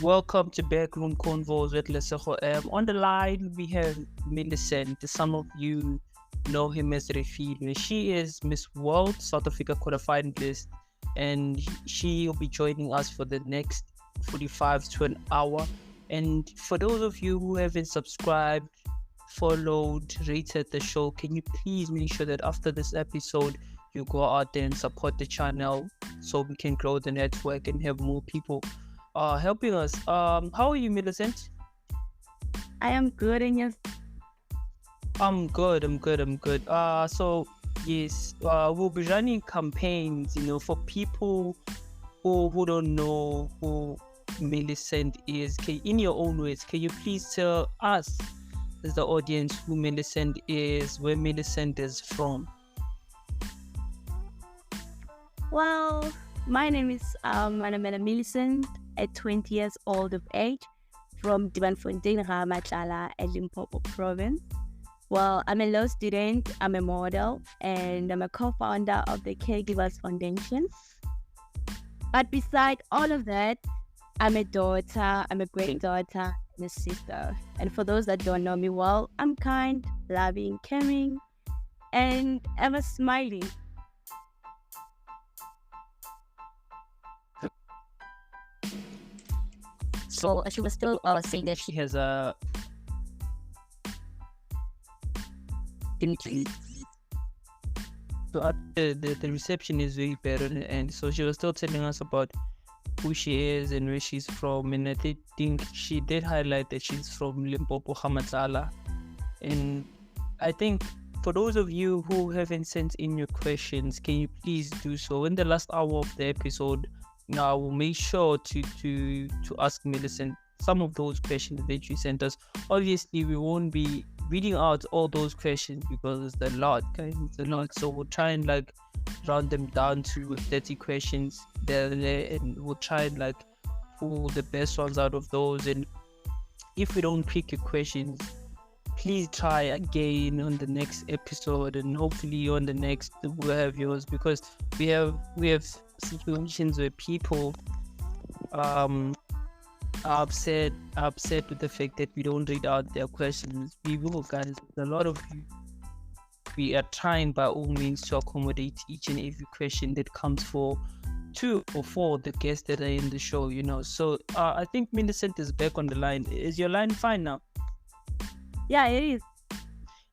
Welcome to Backroom Convos with Lesego. On the line, we have Millicent. Some of you know him as Refil. She is Miss World South Africa finalist, and she will be joining us for the next 45 to an hour. And for those of you who haven't subscribed, followed, rated the show, can you please make sure that after this episode, you go out there and support the channel so we can grow the network and have more people helping us. How are you, Millicent? I am good, and yes. I'm good. So yes, we'll be running campaigns, for people who don't know who Millicent is. In your own words, can you please tell us, as the audience, who Millicent is, where Millicent is from? Well, my name is Anamela Millicent, at 20 years old of age, from Dibanfontein, Ramatlala, at Limpopo province. Well, I'm a law student, I'm a model, and I'm a co-founder of the Caregivea Foundation. But beside all of that, I'm a daughter, I'm a great daughter, and a sister. And for those that don't know me well, I'm kind, loving, caring, and ever smiling. So she was still saying that She has a so the reception is very bad on the end. So she was still telling us about who she is and where she's from, and I think she did highlight that she's from Limpopo, Ramatlala. And I think for those of you who haven't sent in your questions, can you please do so in the last hour of the episode? Now I will make sure to ask Millicent some of those questions that you sent us. Obviously, we won't be reading out all those questions because it's a lot, guys. It's a lot. So we'll try and round them down to 30 questions there, and we'll try and pull the best ones out of those. And if we don't pick your questions, please try again on the next episode, and hopefully on the next we'll have yours, because we have situations where people are upset with the fact that we don't read out their questions. We will, guys. A lot of you, we are trying by all means to accommodate each and every question that comes for 2 or 4 the guests that are in the show, So I think Millicent is back on the line. Is your line fine now? Yeah, it is.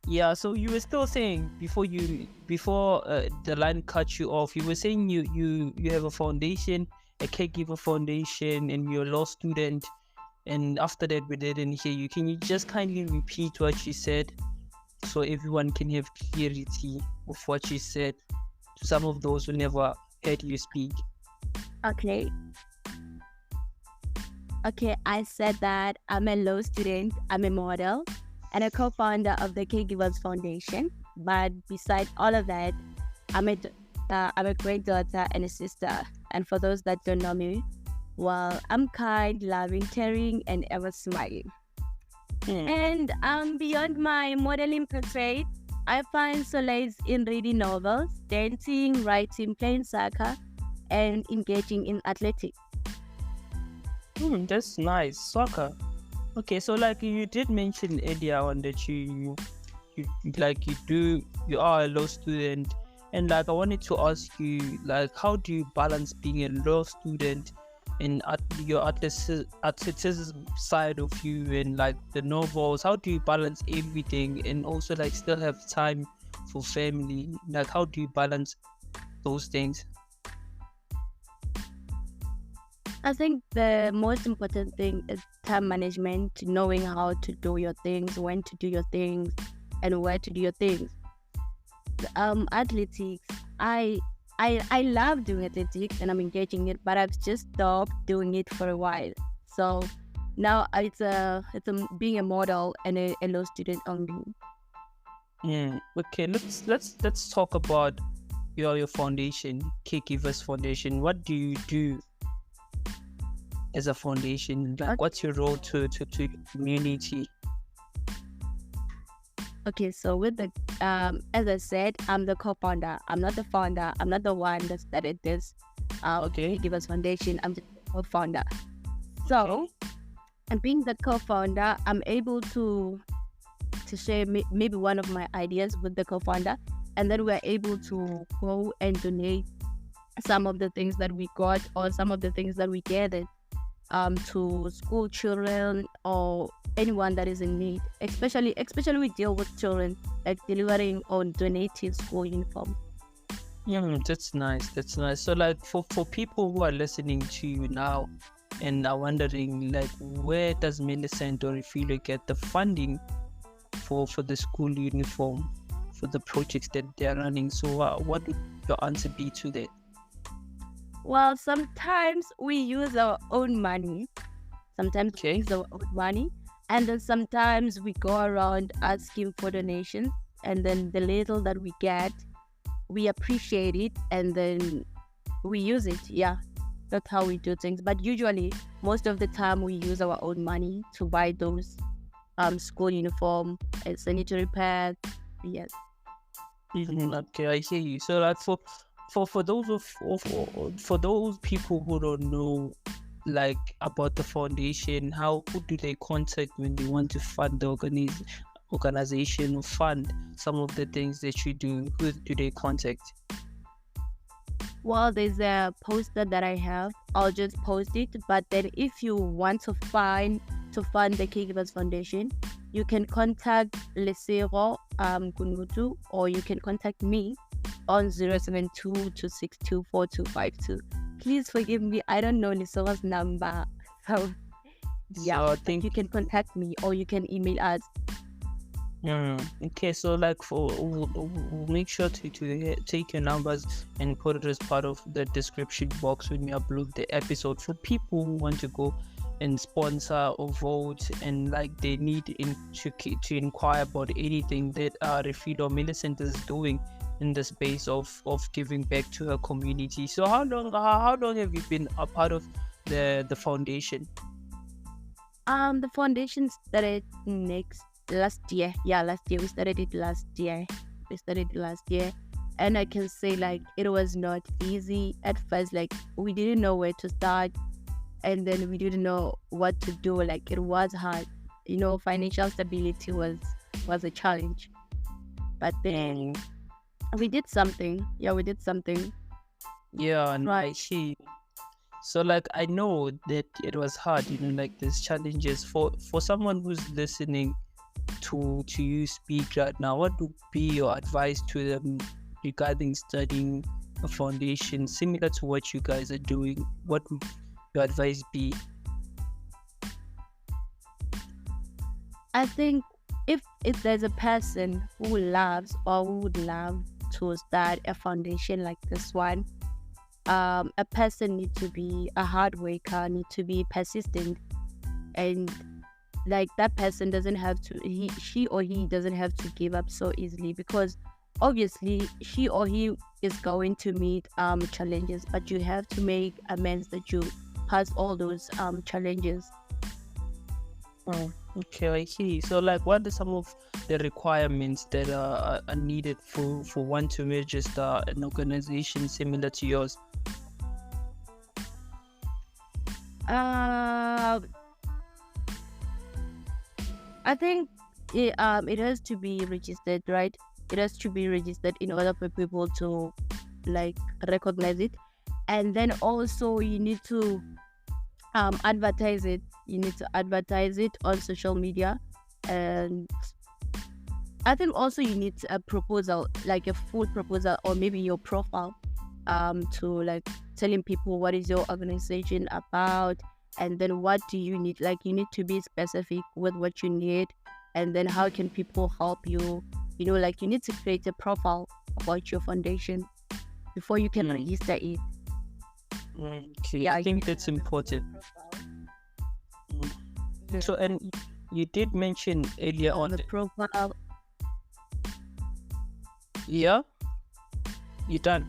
Yeah, so you were still saying before the line cut you off, you were saying you have a foundation, a Caregivea Foundation, and you're a law student. And after that, we didn't hear you. Can you just kindly repeat what you said so everyone can have clarity of what you said to some of those who never heard you speak? Okay, I said that I'm a law student, I'm a model, and a co-founder of the Caregivea Foundation. But beside all of that, I'm a great daughter and a sister. And for those that don't know me, well, I'm kind, loving, caring, and ever smiling. And beyond my modeling portrait, I find solace in reading novels, dancing, writing, playing soccer, and engaging in athletics. That's nice. Soccer. Okay, so you did mention earlier on that you are a law student, and I wanted to ask you, how do you balance being a law student and your athleticism side of you, and the novels? How do you balance everything and also still have time for family? How do you balance those things? I think the most important thing is time management, knowing how to do your things, when to do your things, and where to do your things. Athletics, I love doing athletics and I'm engaging it, but I've just stopped doing it for a while. So now it's being a model and a law student only. Okay, let's talk about your foundation, Caregivea Foundation. What do you do as a foundation? What's your role to community? Okay, so with the as I said, I'm the co-founder. I'm not the founder. I'm not the one that started this Caregivea Foundation. I'm the co-founder. So, and being the co-founder, I'm able to share maybe one of my ideas with the co-founder, and then we're able to go and donate some of the things that we got or some of the things that we gathered to school children or anyone that is in need. Especially we deal with children, like delivering or donating school uniform. Yeah, that's nice. So like for people who are listening to you now and are wondering, like, where does Millicent or Refilo get the funding for the school uniform, for the projects that they're running? So what would your answer be to that? Well, sometimes we use our own money. Sometimes we use our own money. And then sometimes we go around asking for donations. And then the little that we get, we appreciate it. And then we use it. Yeah, that's how we do things. But usually, most of the time, we use our own money to buy those school uniform and sanitary pads. Yes. Okay, I hear you. So like for those for those people who don't know like about the foundation, who do they contact when they want to fund the organization or fund some of the things that you do? Who do they contact? Well, there's a poster that I have. I'll just post it. But then if you want to fund the Caregivers Foundation, you can contact Lesero Kunutu, or you can contact me on 072-262-4252. Please forgive me, I don't know Lesero's number. So yeah, so I think you can contact me or you can email us. Okay, so like we'll make sure to take your numbers and put it as part of the description box when we upload the episode, for people who want to go and sponsor or vote, and like they need to inquire about anything that Refilo Millicent is doing in the space of giving back to her community. So how long have you been a part of the foundation? The foundation started last year. Yeah, last year. We started it last year. And I can say like it was not easy at first. Like we didn't know where to start, and then we didn't know what to do. Like it was hard. Financial stability was a challenge. But then we did something. Yeah, we did something. Yeah, and right. I see. So like I know that it was hard, like there's challenges for someone who's listening to you speak right now. What would be your advice to them regarding studying a foundation similar to what you guys are doing? What would your advice be? I think if there's a person who loves or who would love to start a foundation like this one, a person needs to be a hard worker, need to be persistent, and like that person doesn't have to, she or he doesn't have to give up so easily, because obviously she or he is going to meet challenges, but you have to make amends that you pass all those challenges. Oh, okay, I see. So like what are some of the requirements that are needed for one to register an organization similar to yours? I think it has to be registered, right? It has to be registered in order for people to like recognize it, and then also you need to advertise it. You need to advertise it on social media, and I think also you need a proposal, like a full proposal, or maybe your profile, to like telling people what is your organization about, and then what do you need. Like you need to be specific with what you need, and then how can people help you. Like you need to create a profile about your foundation before you can register it. Okay, yeah, I think that's important. So, and you did mention earlier on the profile. Yeah, you done.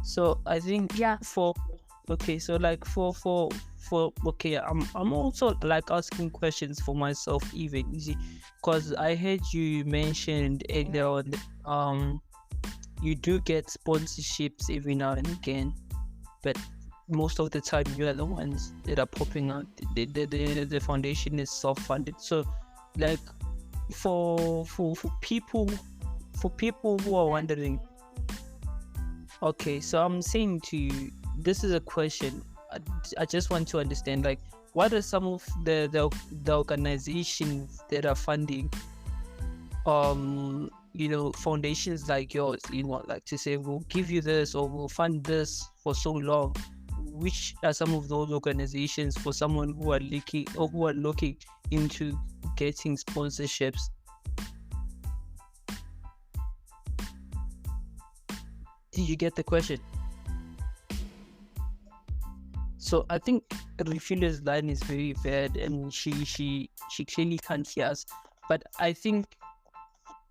So I think I'm also like asking questions for myself even, because I heard you mentioned earlier on you do get sponsorships every now and again, but most of the time you are the ones that are popping out. The foundation is self-funded. So like for people who are wondering, okay, so I'm saying to you, this is a question. I just want to understand, like, what are some of the organizations that are funding foundations like yours? Like to say, we'll give you this or we'll fund this for so long. Which are some of those organizations for someone who are looking into getting sponsorships? Did you get the question? So I think Refilla's line is very bad, and she clearly can't hear us. But I think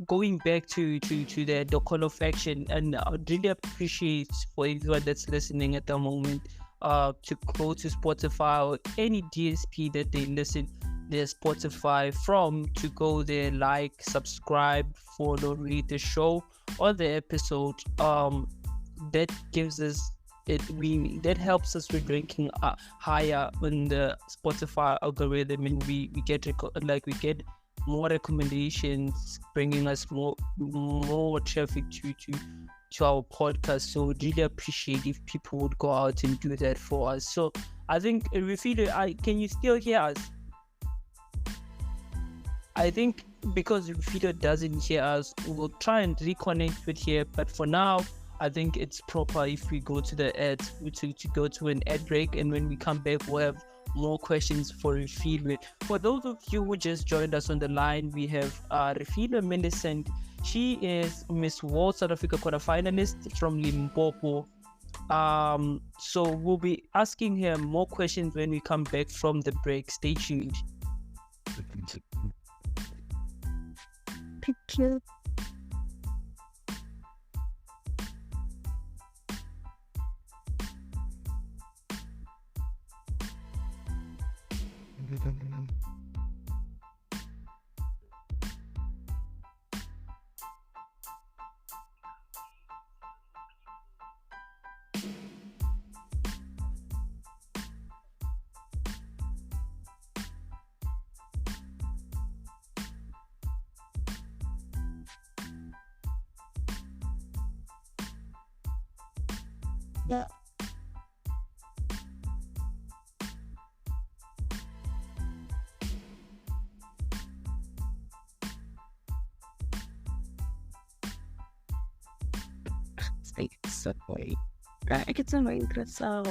going back to the call of action, and I would really appreciate for everyone that's listening at the moment to go to Spotify or any DSP that they listen their Spotify from, to go there, like, subscribe, follow, read the show or the episode. That gives us that helps us with ranking higher on the Spotify algorithm, and we get more recommendations, bringing us more traffic to our podcast. So we'd really appreciate if people would go out and do that for us. So I think, Refila, can you still hear us? I think because Refila doesn't hear us, we'll try and reconnect with here. But for now, I think it's proper if we go to the ad, to go to an ad break, and when we come back, we'll have more questions for Refila. For those of you who just joined us on the line, we have Refila Millicent. She is Miss World South Africa quarter finalist from Limpopo. So we'll be asking her more questions when we come back from the break. Stay tuned. Thank you. Yeah. So I get so interest, so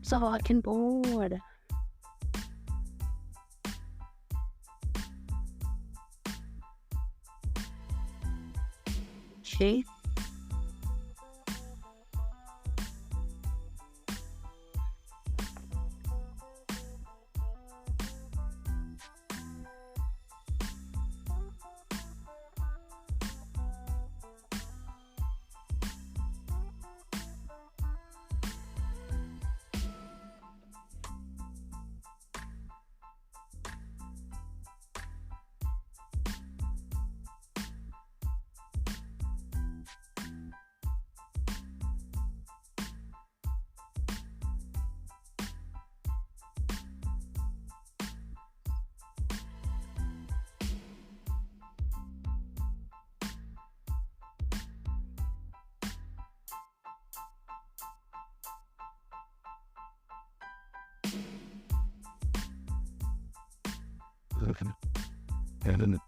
fucking bored. Okay. And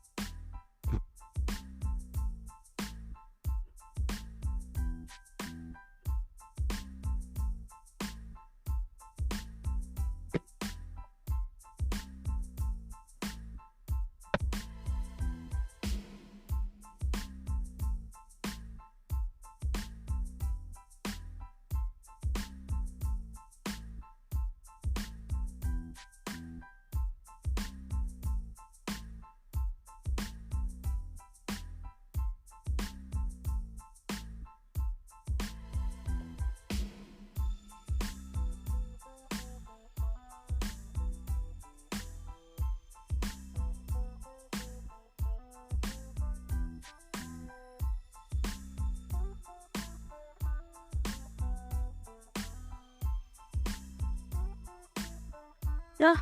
Yeah.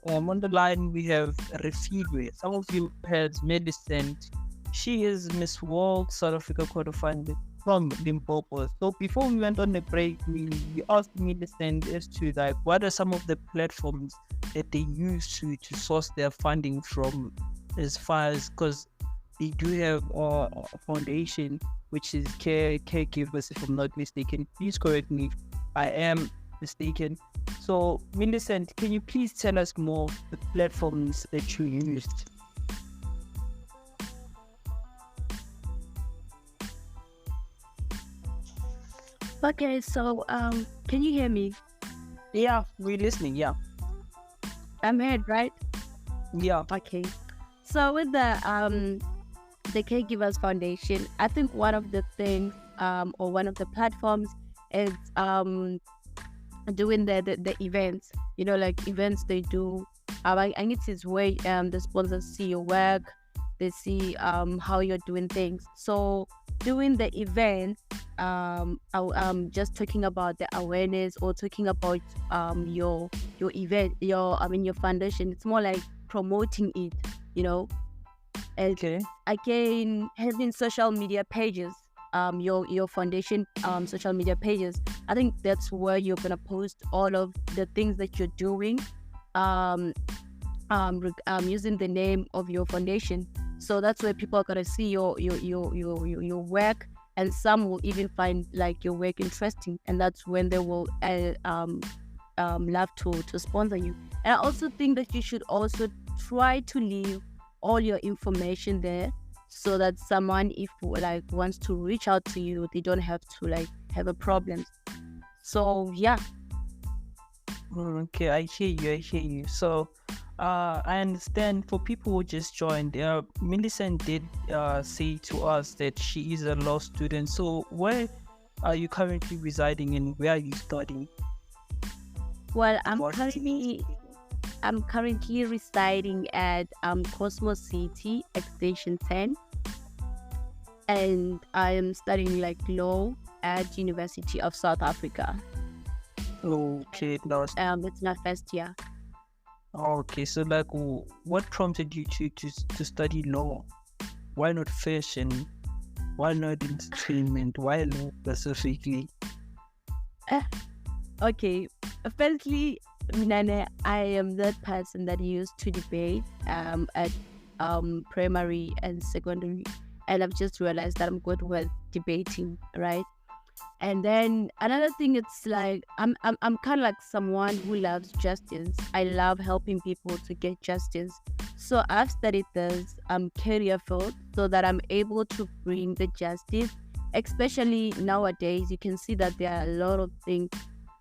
On the line, we have Refilwe. Some of you has Millicent. She is Miss World South Africa quarterfinal from Limpopo. So before we went on the break, we asked Millicent as to like what are some of the platforms that they use to source their funding from, as far as because they do have a foundation which is Caregivers, if I'm not mistaken. Please correct me if I am mistaken. So, Millicent, can you please tell us more of the platforms that you used? Okay, so can you hear me? Yeah, we're listening. Yeah, I'm heard, right? yeah. Okay. So with the Caregivers Foundation, I think one of the things or one of the platforms is doing the events. You know, like events they do. I think it's where the sponsors see your work, they see how you're doing things. So doing the event, just talking about the awareness or talking about your event, your foundation. It's more like promoting it, you know. And Okay. again, having social media pages, your foundation social media pages. I think that's where you're gonna post all of the things that you're doing, using the name of your foundation. So that's where people are gonna see your work, and some will even find like your work interesting, and that's when they will love to sponsor you. And I also think that you should also try to leave all your information there, so that someone, if like wants to reach out to you, they don't have to like have a problem. So yeah. Okay, I hear you. I hear you. So, I understand for people who just joined, Millicent did say to us that she is a law student. So, where are you currently residing and where are you studying? Well, What? I'm currently residing at Cosmo City Extension 10, and I am studying like law at University of South Africa. Okay, now, It's my first year. okay. So, like, what prompted you to study law? Why not fashion? Why not entertainment? Why law specifically? Eh, okay, firstly, Minane, I am that person that used to debate at primary and secondary, and I've just realized that I'm good with debating, right? And then another thing, it's like I'm kind of like someone who loves justice. I love helping people to get justice. So I've studied this career field so that I'm able to bring the justice. Especially nowadays, you can see that there are a lot of things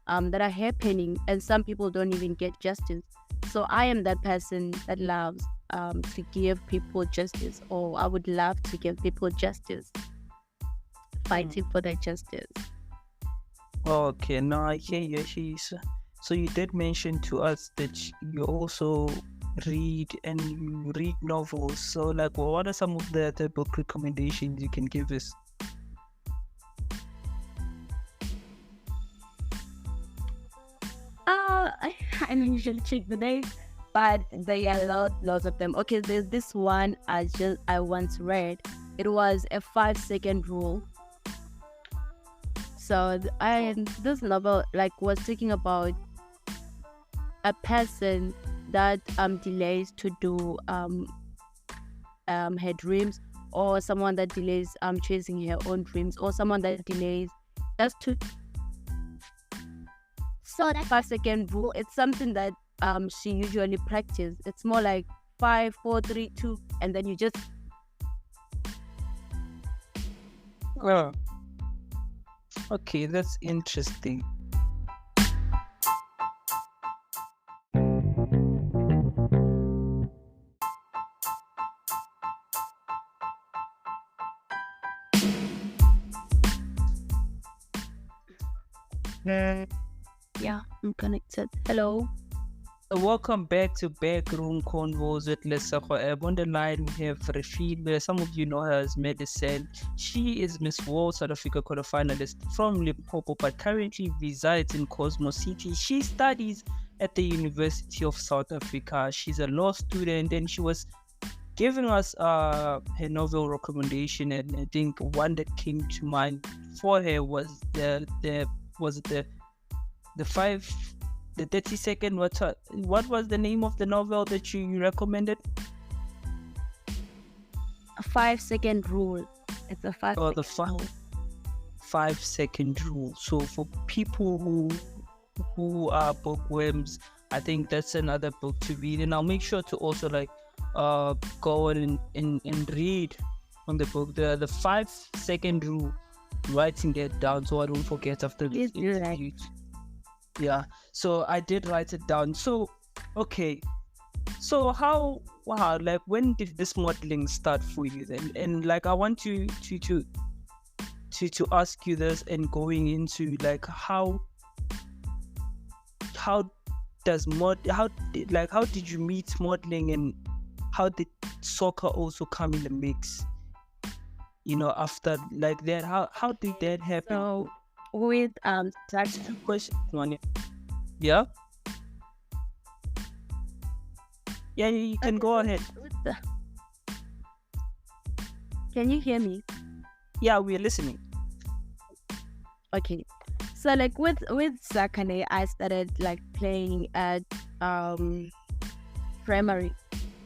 that are happening, and some people don't even get justice. So I am that person that loves to give people justice, or I would love to give people justice, fighting for their justice. Okay, now I hear you. I hear you. So you did mention to us that you also read and you read novels. So, like, what are some of the book recommendations you can give us? I don't usually check the name, but there are lots of them. Okay, there's this one I once read. It was a 5-second rule. So this novel like was talking about a person that delays to do her dreams, or someone that delays chasing her own dreams, or someone that delays just to. So that 5-second rule, it's something that she usually practice. It's more like 5, 4, 3, 2, and then you just. Well, okay, that's interesting. Yeah, I'm connected. Hello. Welcome back to Backroom Convos with Lesego. On the line, we have Rashid, where some of you know her as Medicine. She is Miss World South Africa quarterfinalist from Limpopo, but currently resides in Cosmo City. She studies at the University of South Africa. She's a law student, and she was giving us her novel recommendation. And I think one that came to mind for her was the 30-second. What was the name of the novel that you recommended? A 5-second rule. It's a 5 Oh, the 5-second rule. So for people who are bookworms, I think that's another book to read, and I'll make sure to also go on and read on the book the 5-second rule, writing that down so I don't forget after this interview. Yeah, so I did write it down. So okay, so when did this modeling start for you then? And like I want you to ask you this, and going into like how did you meet modeling, and how did soccer also come in the mix? After like that, how did that happen? So with That's two questions, Monia. Yeah, you can go ahead. Can you hear me? Yeah, we're listening. Okay. So like with Sakane, I started like playing at primary.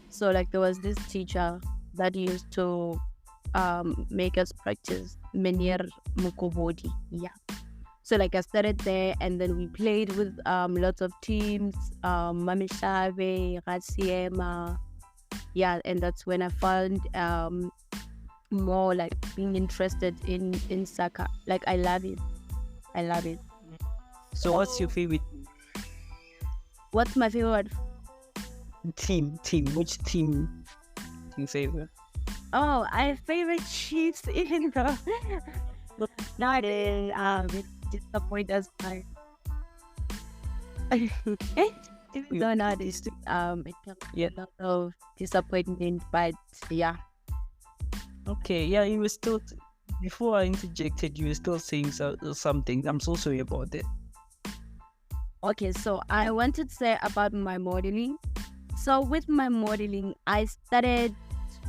So like there was this teacher that used to make us practice Menir Mukobodi. Yeah. So like I started there, and then we played with lots of teams, Mamishabe, Ratsiema. Yeah, and that's when I found more like being interested in soccer. Like I love it. So what's your favorite What's my favorite team? Which team do you favor? Oh, I favorite Chiefs even though not in disappoint us by don't know this it comes a lot of disappointment, but yeah. Okay, yeah, you were still, before I interjected, you were still saying something. I'm so sorry about that. Okay, so I wanted to say about my modeling. So with my modeling, I started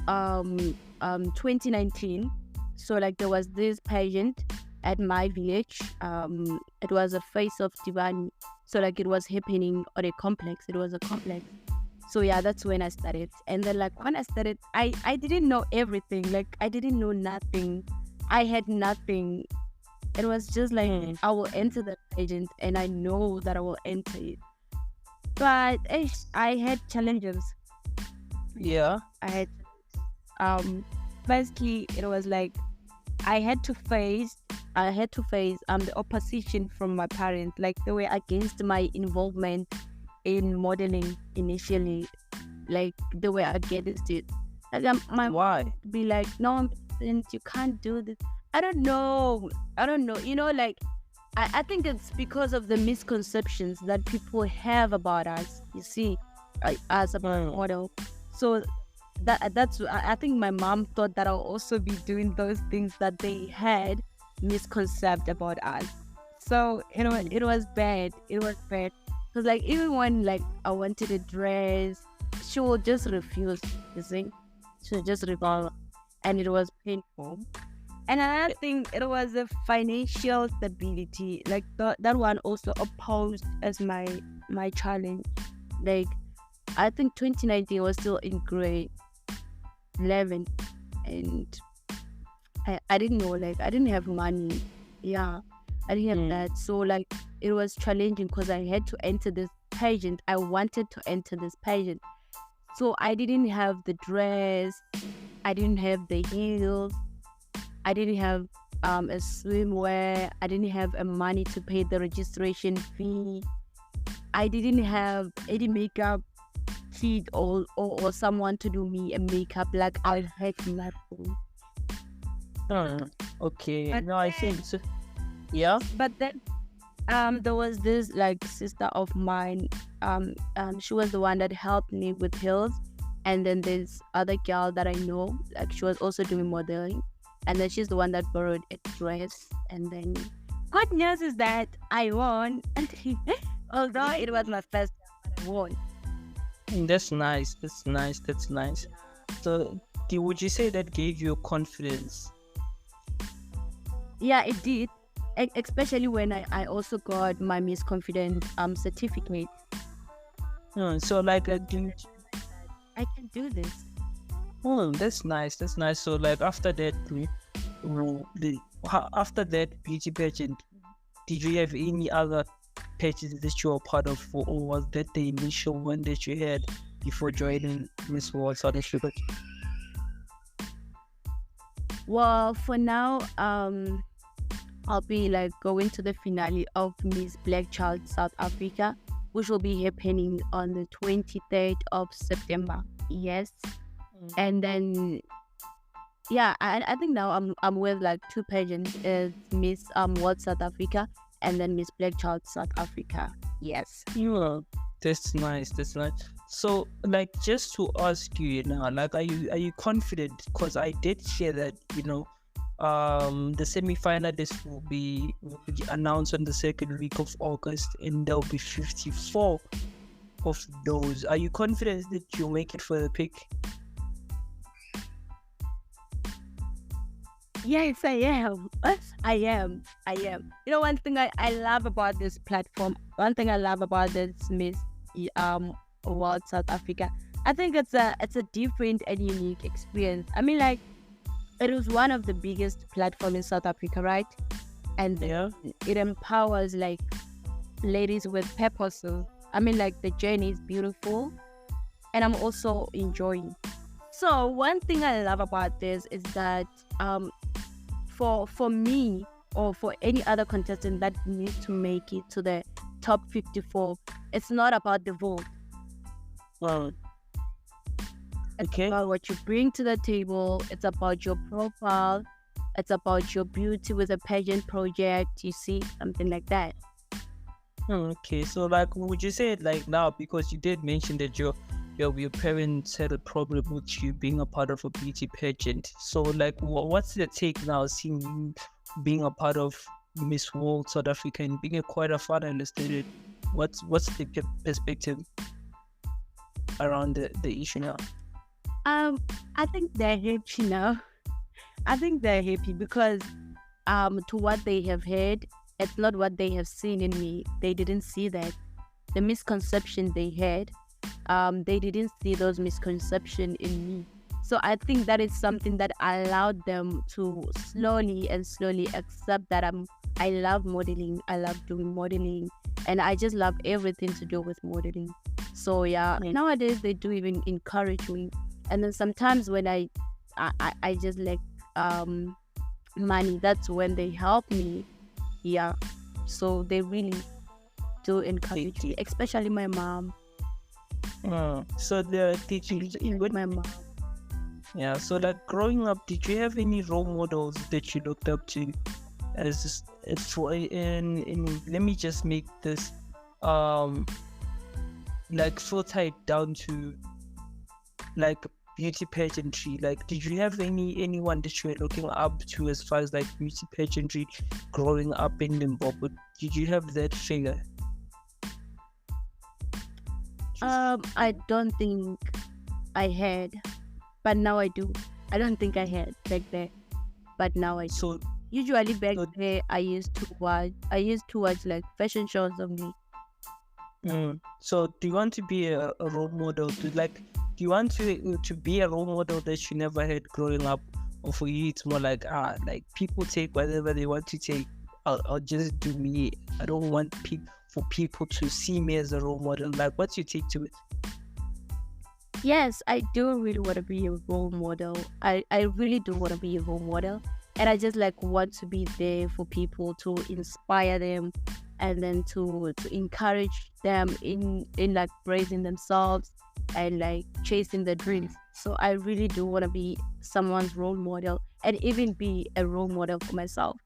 2019. So like there was this pageant at my village. It was a face of Divan. So like it was happening on a complex. It was a complex. So yeah, that's when I started. And then like when I started, I didn't know everything. Like I didn't know nothing. I had nothing. It was just like I will enter the pageant, and I know that I will enter it. But I had challenges. Yeah. I had basically it was like I had to face the opposition from my parents. Like they were against my involvement in modeling initially. Like they were against it. Like my Why? be like, no, you can't do this. I don't know. Like I think it's because of the misconceptions that people have about us. You see, as a model. So that's I think my mom thought that I'll also be doing those things that they had misconcept about us. So it was bad. Because like even when like I wanted a dress, she would just refuse. You see, she would just refuse, and it was painful. And another thing, it was a financial stability. Like that one also opposed as my challenge. Like I think 2019 was still in grade 11, and I didn't know, like I didn't have money. Yeah, I didn't have that. So like it was challenging because I had to enter this pageant. I wanted to enter this pageant. So I didn't have the dress. I didn't have the heels. I didn't have a swimwear. I didn't have money to pay the registration fee. I didn't have any makeup kit or someone to do me a makeup. Like I had nothing. Okay. No, I think so. Yeah. But then There was this like sister of mine. She was the one that helped me with heels, and then there's other girl that I know. Like she was also doing modeling, and then she's the one that borrowed a dress. And then, good news is that I won. Although it was my first time, but I won. That's nice. That's nice. That's nice. So, would you say that gave you confidence? Yeah, it did. Especially when I also got my Miss Confident certificate. So, like, I can do this. oh, that's nice. That's nice. So, like, after that, after that beauty pageant, did you have any other pageants that you were part of, or was that the initial one that you had before joining Miss World South Africa? Well, for now, I'll be like going to the finale of Miss Black Child South Africa, which will be happening on the 23rd of September. Yes. And then yeah, I think now I'm with like two pageants, Miss World South Africa and then Miss Black Child South Africa. Yes. Yeah, that's nice. That's nice. So, like, just to ask you now, like, are you confident? Because I did share that the semi-finalists will be announced on the second week of August, and there'll be 54 of those. Are you confident that you'll make it for the pick? Yes, I am. I am. I am. You know, one thing I love about this platform, one thing I love about this Miss World South Africa, I think it's a different and unique experience. I mean, like, it was one of the biggest platforms in South Africa, right? And Yeah. it empowers like ladies with purposes. I mean, like, the journey is beautiful, and I'm also enjoying. So one thing I love about this is that for me or for any other contestant that needs to make it to the top 54, it's not about the vote. Well, It's okay. about what you bring to the table. It's about your profile. It's about your beauty with a pageant project. You see, something like that. Okay. So, like, would you say it like now, because you did mention that your parents had a problem with you being a part of a beauty pageant. So, like, what's the take now, seeing you being a part of Miss World South Africa and being quite a finalist in it? What's the perspective around the issue now? I think they're happy now. I think they're happy because to what they have heard, it's not what they have seen in me. They didn't see that. The misconception they had, they didn't see those misconceptions in me. So I think that is something that allowed them to slowly accept that I love modeling. I love doing modeling, and I just love everything to do with modeling. So yeah, nowadays they do even encourage me. And then sometimes when I just like money, that's when they help me. Yeah. So they really do encourage me, especially my mom. So the teaching My mom. yeah. So, like, growing up, did you have any role models that you looked up to? As for in let me just make this like filter it down to like beauty pageantry. Like, did you have anyone that you were looking up to as far as like beauty pageantry growing up in Limpopo? Did you have that figure? I don't think I had, but now I do. I don't think I had back there, but now I do. So, Usually back so there, I used to watch like fashion shows only. so do you want to be a role model to like? Do you want to be a role model that you never had growing up, or for you it's more like like people take whatever they want to take. I'll just do me. I don't want for people to see me as a role model. Like, what's your take to it? Yes, I do really want to be a role model. I really do want to be a role model. And I just like want to be there for people to inspire them and then to encourage them in like praising themselves and like chasing their dreams. So I really do want to be someone's role model and even be a role model for myself.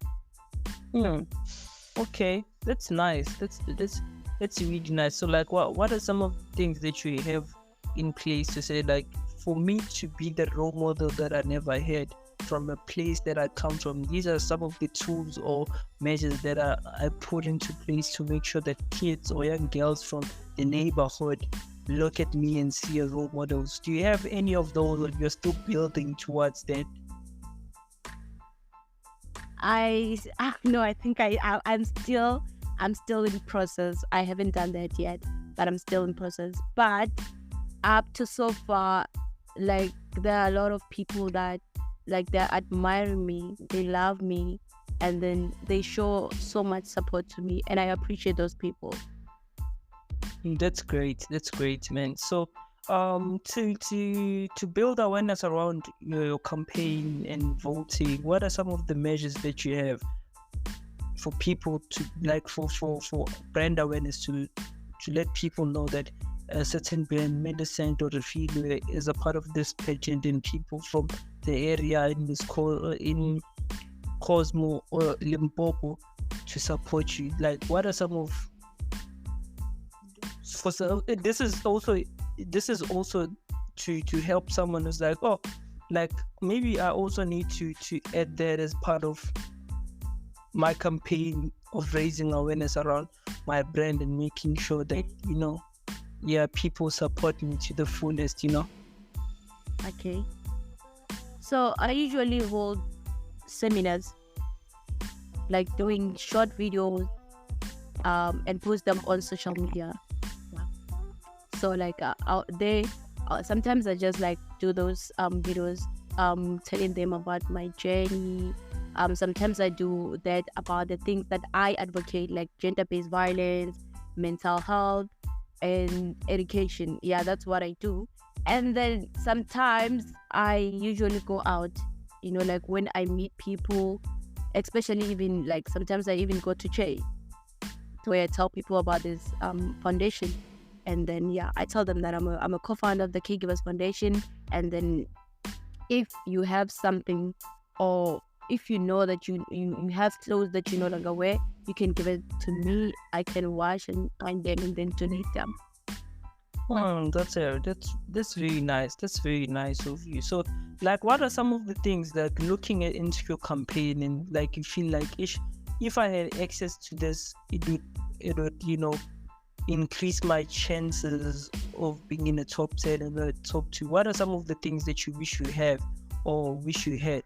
Okay. That's nice. That's really nice. So like, what are some of the things that you have in place to say, like, for me to be the role model that I never had from a place that I come from? These are some of the tools or measures that I put into place to make sure that kids or young girls from the neighborhood look at me and see as role models. Do you have any of those, or you're still building towards that? No, I think I'm still in process. I haven't done that yet, but I'm still in process. But up to so far, like, there are a lot of people that, like, they're admiring me, they love me, and then they show so much support to me, and I appreciate those people. That's great. That's great, man. So, to build awareness around your campaign and voting, what are some of the measures that you have for people to, like, for brand awareness, to let people know that a certain brand, Medicine or Refilwe, is a part of this pageant, and people from the area in Cosmo or Limpopo to support you? Like, what are some of, for some, this is also to help someone who's like, oh, like, maybe I also need to add that as part of my campaign of raising awareness around my brand and making sure that, people support me to the fullest. Okay. So I usually hold seminars, like doing short videos, and post them on social media. So like, sometimes I just like do those videos, telling them about my journey. Sometimes I do that about the things that I advocate, like gender-based violence, mental health, and education. Yeah, that's what I do. And then sometimes I usually go out, like when I meet people, especially even like sometimes I even go to church, where I tell people about this foundation. And then I tell them that I'm a co-founder of the Caregivers Foundation. And then if you have something, or if you know that you have clothes that you no longer wear, you can give it to me. I can wash and find them and then donate them. That's very nice. That's very nice of you. So, like, what are some of the things that, looking into your campaign, and like, you feel like, if I had access to this, it would increase my chances of being in the top 10 and the top 2? What are some of the things that you wish you have, or wish you had,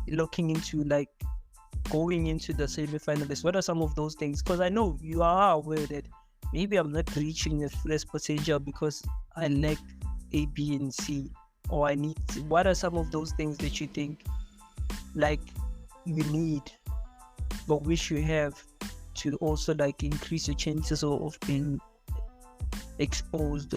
looking into, like, going into the semi-finalists? What are some of those things? Because I know you are aware that maybe I'm not reaching the fullest potential because I lack A, B, and C, or I need to. What are some of those things that you think, like, you need but wish you have, to also, like, increase your chances of being exposed?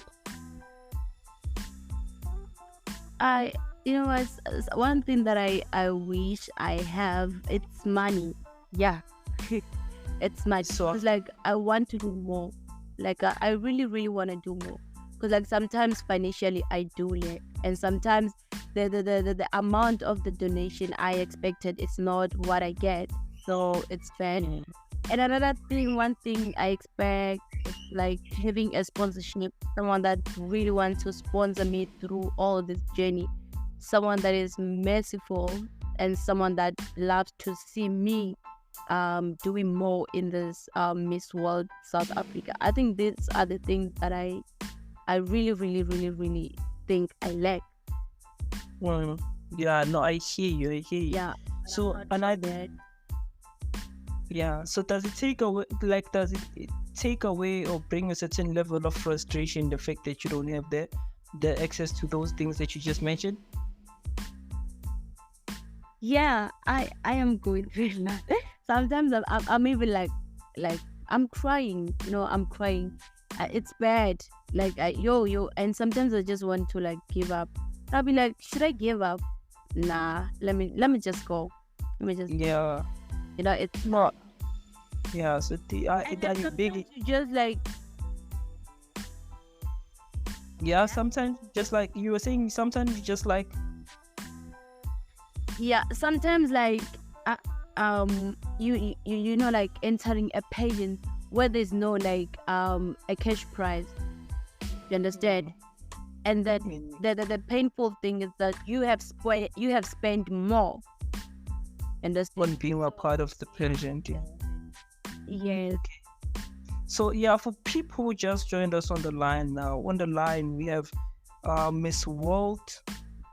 One thing that I wish I have, it's money. Yeah. It's money. So, It's like, I want to do more. Like, I really, really want to do more. Because like sometimes financially I do lack, and sometimes the amount of the donation I expected is not what I get. So it's bad. And one thing I expect is like having a sponsorship, someone that really wants to sponsor me through all this journey, someone that is merciful, and someone that loves to see me doing more in this Miss World South Africa. I think these are the things that I really, really, really, really think I lack. yeah, no, I hear you. Yeah. So, so does it take away, or bring a certain level of frustration, the fact that you don't have the access to those things that you just mentioned? Yeah, I am going through that. Sometimes I'm even like I'm crying. I'm crying. It's bad. Like and sometimes I just want to like give up. I'll be like, should I give up? Nah, let me just go. Let me just. Yeah. It's not. Yeah. So big. Just like. Yeah. Sometimes, just like you were saying, sometimes you just like. Yeah. Sometimes like you know, like entering a pageant where there's no like a cash prize. You understand? And that the painful thing is that you have spent more. Understand? On being a part of the pageant. Yes. So yeah, for people who just joined us on the line now, on the line we have Miss World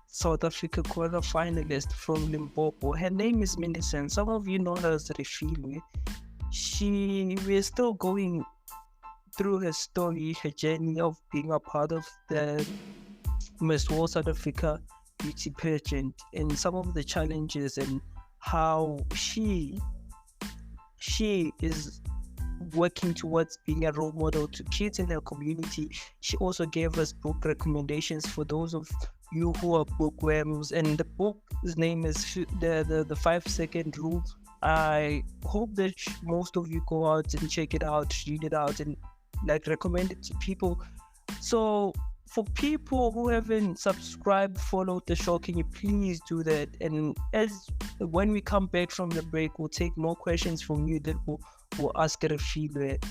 South Africa quarter finalist from Limpopo. Her name is Millicent. Some of you know her as Refilwe. We're still going through her story, her journey of being a part of the Miss World South Africa beauty pageant, and some of the challenges and how she is working towards being a role model to kids in her community. She also gave us book recommendations for those of you who are bookworms, and the book's name is the 5-second rule. I hope that most of you go out and check it out, read it out, and like recommend it to people. So for people who haven't subscribed, followed the show, can you please do that? And when we come back from the break, we'll take more questions from you that we'll ask her a feedback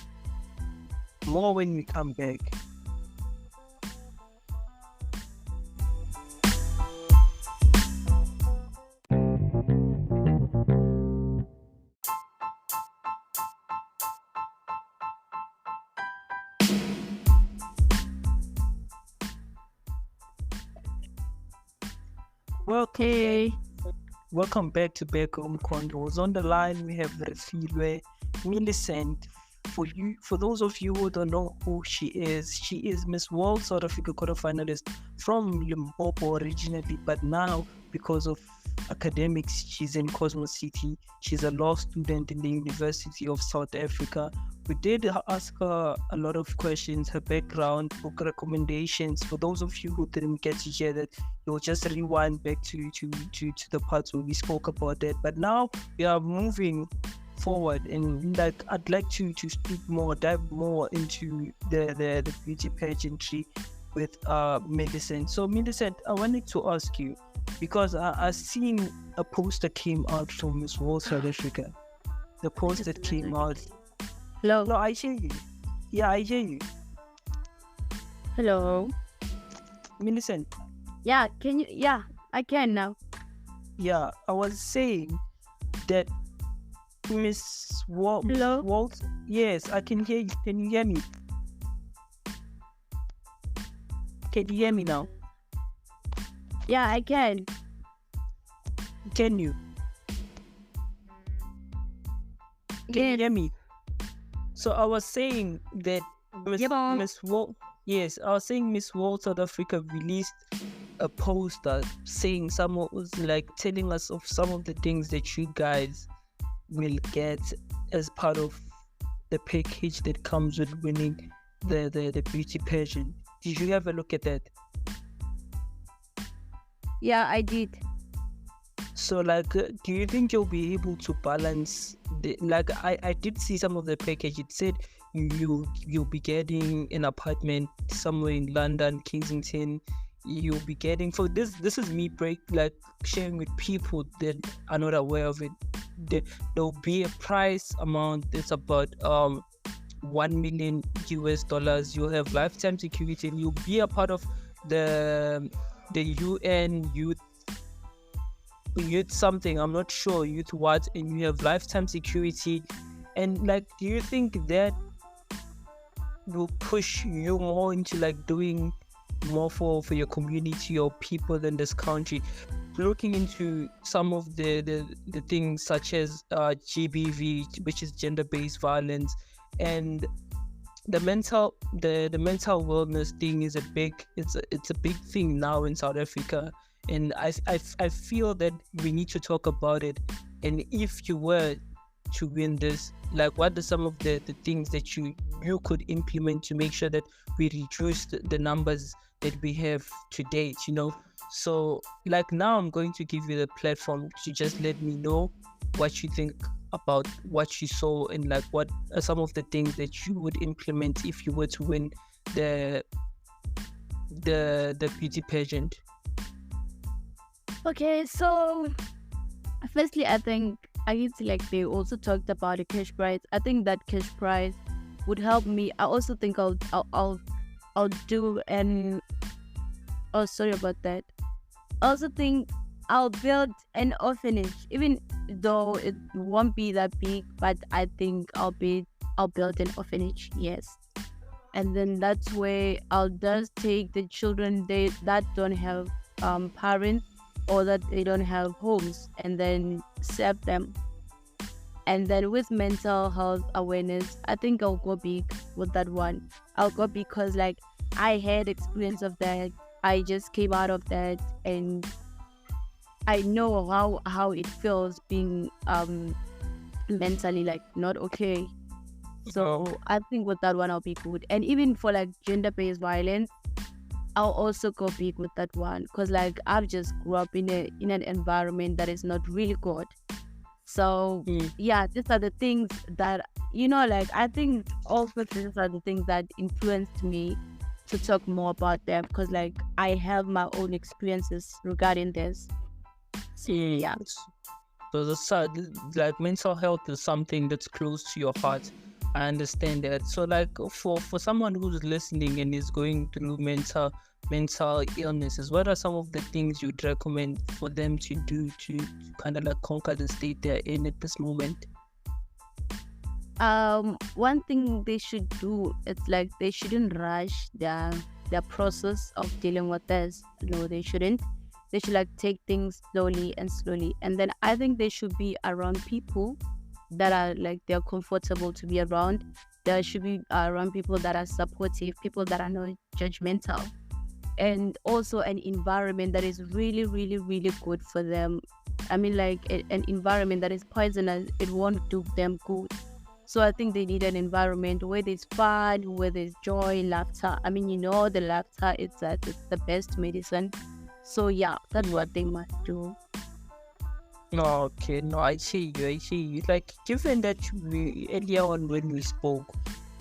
more when we come back. Welcome back to Back Home Condos. On the line we have Refilwe Millicent. For those of you who don't know who she is Miss World South Africa quarterfinalist from Limpopo originally, but now because of academics she's in Cosmo City. She's a law student in the University of South Africa. We did ask her a lot of questions, her background, book recommendations. For those of you who didn't get to hear that, you'll just rewind back to the parts where we spoke about that. But now we are moving forward, and like I'd like to speak more, dive more into the beauty pageantry with Millicent. So Millicent, I wanted to ask you, because I seen a poster came out from Miss World South Africa. The poster came out. Hello. No, I hear you. Yeah, I hear you. Hello. Millicent. Yeah, can you? Yeah, I can now. Yeah, I was saying that Miss Hello? Walt. Yes, I can hear you. Can you hear me? Can you hear me now? Yeah, I can. Can you? Can you hear me? So I was saying that Miss World. Yes, I was saying Miss World South Africa released a poster saying telling us of some of the things that you guys will get as part of the package that comes with winning the beauty pageant. Did you have a look at that? Yeah, I did. So do you think you'll be able to balance I did see some of the package. It said you'll be getting an apartment somewhere in London, Kensington. You'll be getting, for this is me sharing with people that are not aware of it. There'll be a price amount that's about $1 million. You'll have lifetime security, and you'll be a part of the UN youth something, I'm not sure, youth what, and you have lifetime security. And do you think that will push you more into doing more for your community or people in this country, looking into some of the things such as GBV, which is gender-based violence, and the mental wellness thing is a big thing now in South Africa. And I feel that we need to talk about it. And if you were to win this, what are some of the things that you could implement to make sure that we reduce the numbers that we have to date, So now I'm going to give you the platform to just let me know what you think about what you saw, and what are some of the things that you would implement if you were to win the beauty pageant. Okay, so firstly, I think I guess like they also talked about a cash prize. I think that cash prize would help me. I also think I'll do an. Oh, sorry about that. I also think I'll build an orphanage, even though it won't be that big. But I think I'll build an orphanage. Yes, and then that's where I'll just take the children that don't have parents or that they don't have homes, and then serve them. And then with mental health awareness, I think I'll go big with that one. I'll go because like I had experience of that. I just came out of that, and I know how it feels being mentally like not okay. So I think with that one I'll be good. And even for like gender-based violence, I'll also go big with that one because like I've just grew up in an environment that is not really good. So yeah, these are the things that like I think also these are the things that influenced me to talk more about them because like I have my own experiences regarding this. So yeah. So like mental health is something that's close to your heart. I understand that. So like for someone who's listening and is going through mental illnesses, what are some of the things you'd recommend for them to do to kind of like conquer the state they're in at this moment? One thing they should do, it's like they shouldn't rush their process of dealing with this. No, they shouldn't. They should like take things slowly, and then I think they should be around people that are like they're comfortable to be around. There should be around people that are supportive, people that are not judgmental, and also an environment that is really, really, really good for them. I mean, like an environment that is poisonous, it won't do them good. So I think they need an environment where there's fun, where there's joy, laughter. I mean, the laughter it's the best medicine. So yeah, that's what they must do. Okay, no, I see you. Like, given that earlier on when we spoke,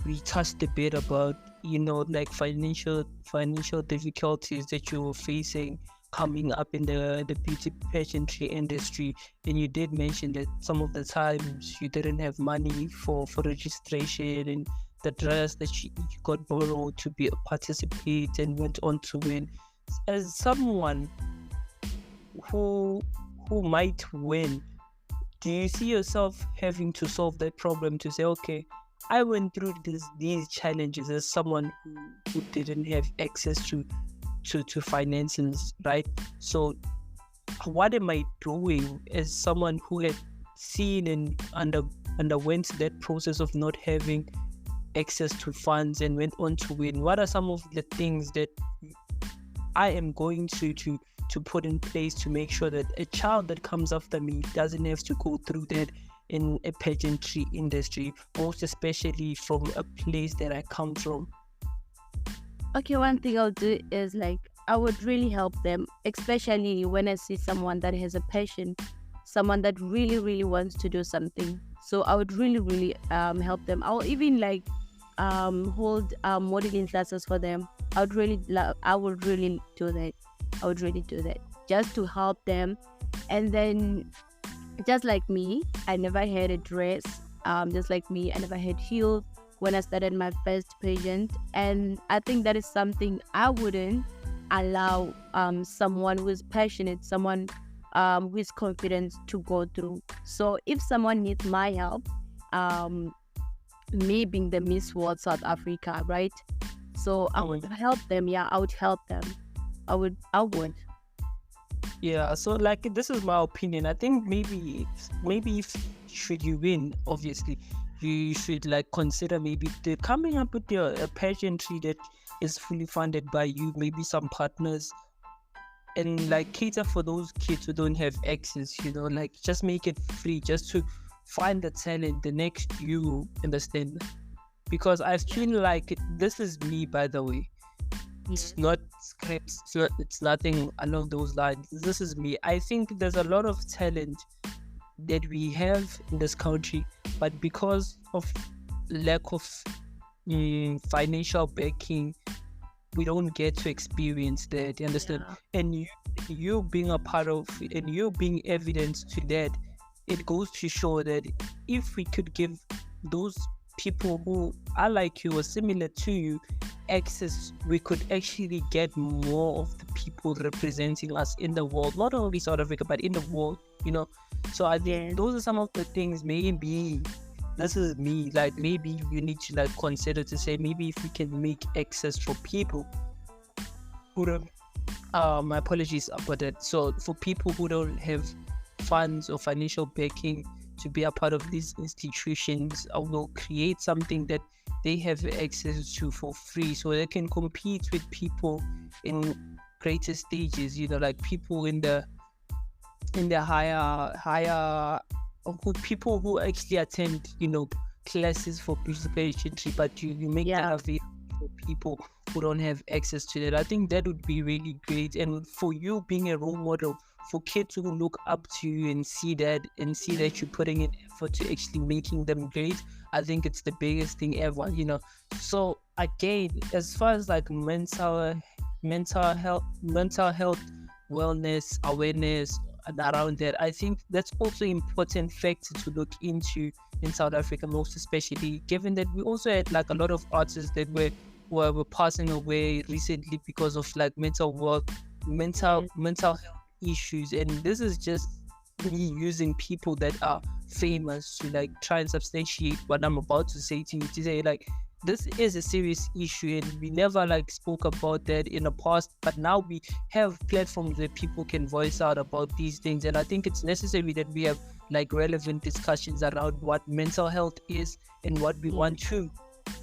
we touched a bit about, like financial difficulties that you were facing coming up in the beauty pageantry industry, and you did mention that some of the times you didn't have money for registration and the dress that you got borrowed to participate and went on to win. As someone who might win, do you see yourself having to solve that problem to say, okay, I went through these challenges as someone who didn't have access to finances, right? So what am I doing as someone who had seen and underwent that process of not having access to funds and went on to win? What are some of the things that I am going to put in place to make sure that a child that comes after me doesn't have to go through that in a pageantry industry, most especially from a place that I come from? Okay, one thing I'll do is like I would really help them, especially when I see someone that has a passion, someone that really, really wants to do something. So I would really, really help them. I'll even like hold modeling classes for them. I would really do that. I would really do that just to help them. And then just like me, I never had a dress. Just like me, I never had heels when I started my first pageant. And I think that is something I wouldn't allow someone who is passionate, someone who is confident to go through. So if someone needs my help, me being the Miss World South Africa, right? So I would help them. Yeah, I would help them. I would. Yeah, so like this is my opinion. I think maybe if should you win, obviously, you should like consider maybe coming up with a pageantry that is fully funded by you, maybe some partners, and like cater for those kids who don't have access, like just make it free just to find the talent, the next you, understand? Because I feel like this is me, by the way. It's not scripts, it's nothing along those lines. This is me. I think there's a lot of talent that we have in this country, but because of lack of financial backing, we don't get to experience that, you understand? And you being a part of, and you being evidence to that, it goes to show that if we could give those people who are like you or similar to you access, we could actually get more of the people representing us in the world, not only South Africa but in the world, so I think those are some of the things. Maybe this is me, like maybe you need to like consider to say, maybe if we can make access for people who don't, my apologies about that, so for people who don't have funds or financial backing to be a part of these institutions, I will create something that they have access to for free, so they can compete with people in greater stages, like people in the higher people who actually attend, classes for pageantry, but you make that available for people who don't have access to that. I think that would be really great, and for you being a role model for kids who look up to you and see that you're putting in effort to actually making them great, I think it's the biggest thing ever, So again, as far as like mental health, wellness, awareness, and around that, I think that's also an important factor to look into in South Africa, most especially given that we also had like a lot of artists that were passing away recently because of like mental health issues. And this is just me using people that are famous to like try and substantiate what I'm about to say to you, to say like this is a serious issue and we never like spoke about that in the past, but now we have platforms where people can voice out about these things. And I think it's necessary that we have like relevant discussions around what mental health is and what we want to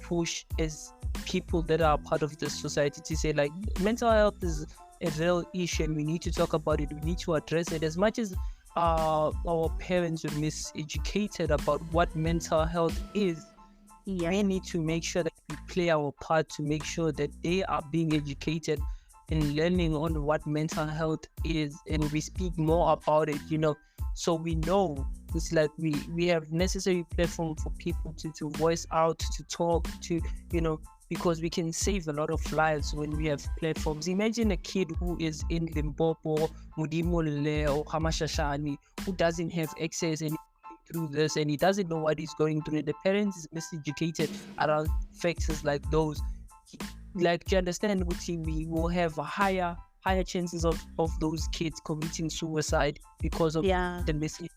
push as people that are part of this society, to say like mental health is a real issue and we need to talk about it, we need to address it. As much as our parents were miseducated about what mental health is, we need to make sure that we play our part to make sure that they are being educated and learning on what mental health is, and we speak more about it, so we know it's like we have necessary platform for people to voice out, to talk to, because we can save a lot of lives when we have platforms. Imagine a kid who is in Limpopo, Mudimole, or Hamashashani, who doesn't have access and through this, and he doesn't know what he's going through. The parents is miseducated around factors like those. Like, do you understand? We will have higher chances of those kids committing suicide because of the message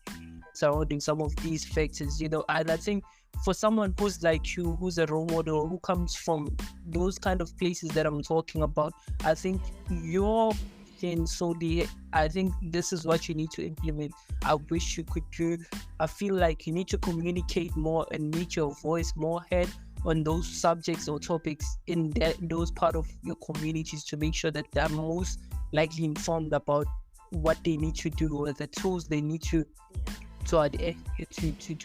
surrounding some of these factors, And I think for someone who's like you, who's a role model, who comes from those kind of places that I'm talking about, I think I think this is what you need to implement. I wish you could do. I feel like you need to communicate more and make your voice more heard on those subjects or topics in those part of your communities, to make sure that they're most likely informed about what they need to do or the tools they need to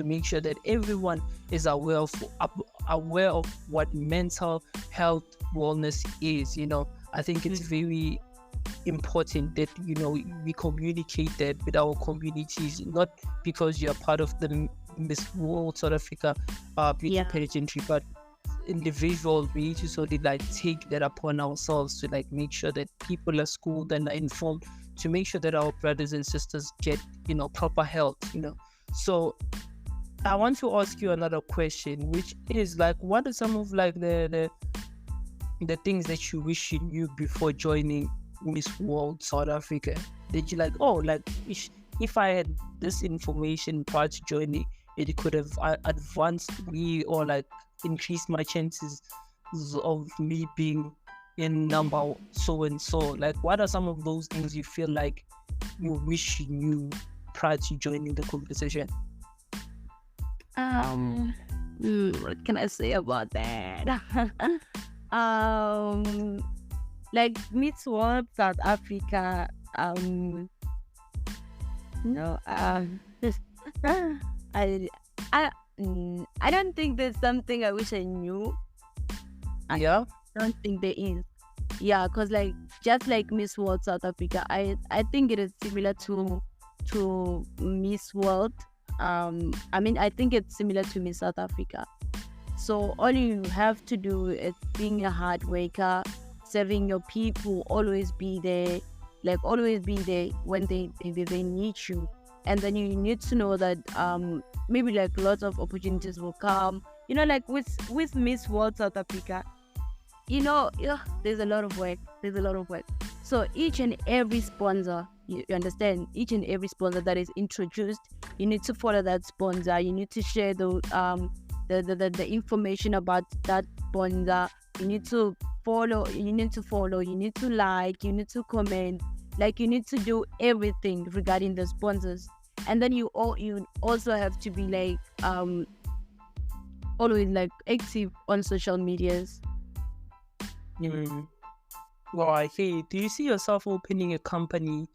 make sure that everyone is aware of what mental health wellness is. I think it's very important that we communicate that with our communities, not because you're part of the Miss World South Africa beauty pageantry, but individuals, we need to sort of like take that upon ourselves to like make sure that people are schooled and are informed, to make sure that our brothers and sisters get proper health. So I want to ask you another question, which is like, what are some of like the things that you wish you knew before joining Miss World South Africa, that you like, if I had this information prior to joining, it could have advanced me or like increased my chances of me being in number so and so. Like, what are some of those things you feel like you wish you knew prior to joining the competition? What can I say about that? Like Miss World South Africa, I don't think there's something I wish I knew. I don't think there is. Yeah, because like just like Miss World South Africa, I think it is similar to Miss World. I think it's similar to Miss South Africa. So all you have to do is being a hard worker, serving your people, always be there when they need you. and then you need to know that maybe like lots of opportunities will come. Like with Miss World South Africa, there's a lot of work. So each and every sponsor, you understand, each and every sponsor that is introduced, you need to follow that sponsor. You need to share the information about that sponsor. You need to follow. You need to like. You need to comment. Like, you need to do everything regarding the sponsors. And then you also have to be like always like active on social medias. Well, I hear. Do you see yourself opening a company?